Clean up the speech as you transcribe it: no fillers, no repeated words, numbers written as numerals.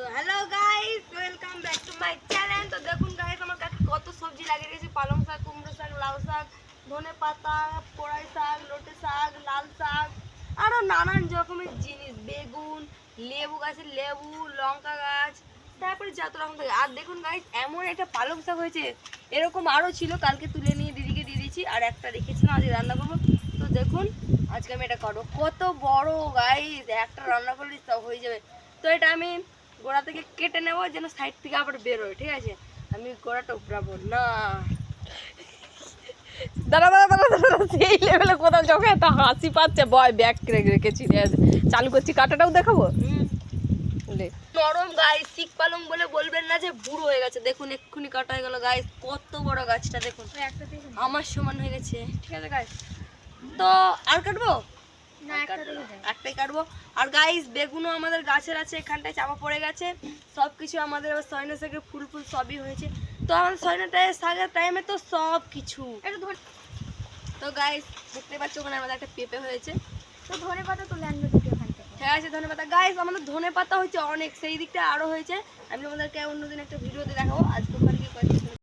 Hello guys welcome back to my channel. तो देखুন guys আমার কাছে কত সবজি লাগিয়ে রেখেছি, পালং শাক, কুমড়ো শাক, লাউ শাক, ধনে পাতা, পোড়াই শাক, লোটে শাক, লাল শাক, আরো নানান রকমের জিনিস, বেগুন, লেবু গাছের লেবু, লঙ্কা গাছ, তারপরে যত রকম থাকে। আর দেখুন গাইস এমন একটা পালং শাক হয়েছে, এরকম আরো ছিল, কালকে তুলে নিয়ে দিদিকে দিয়ে দিয়েছি, আর একটা রেখেছিলাম আজকে রান্না করবো। তো দেখুন আজকে আমি এটা করবো, কত বড় গাইস, একটা রান্না করলে সব হয়ে যাবে। তো এটা আমি গোড়া থেকে কেটে নেবো যেন সাইড থেকে আবার বেরোয়, ঠিক আছে? আমি গোড়াটা উপড়াবো না। দাঁড়া দাঁড়া দাঁড়া দাঁড়া, সেই লেভেলে কোথাও চোখে এত হাসি পাচ্ছে, ভয় ব্যাগ রেখেছি, চালু করছি, কাটাটাও দেখাবো। নরম গাইস, শিক পালং বলে বলবেন না যে বুড়ো হয়ে গেছে। দেখুন এক্ষুনি কাটা হয়ে গেল গাইস, কত বড় গাছটা দেখুন, আমার সমান হয়ে গেছে। ঠিক আছে গাইস, তো আর কাটবো না, একটাই কাটবো। আর গাইস বেগুনও আমাদের গাছের আছে, এখানটায় চাপা পড়ে গেছে, সব কিছু আমাদের সয়না শাকের ফুল ফুল সবই হয়েছে। তো আমাদের সয়নাটায় শাকের টাইমে তো সব কিছু। তো গাইস দেখতে পাচ্ছ ওখানে আমাদের একটা পেঁপে হয়েছে, তো ধনে পাতা তুলে আনবে দুটো ওখান থেকে। ঠিক আছে? ধনে পাতা গাইস, আমাদের ধনে পাতা হচ্ছে অনেক, সেই দিকটা আরো হয়েছে। আমি তোমাদেরকে অন্যদিন একটা ভিডিওতে দেখাবো। আজকে ওখানে গিয়ে কয়েকটা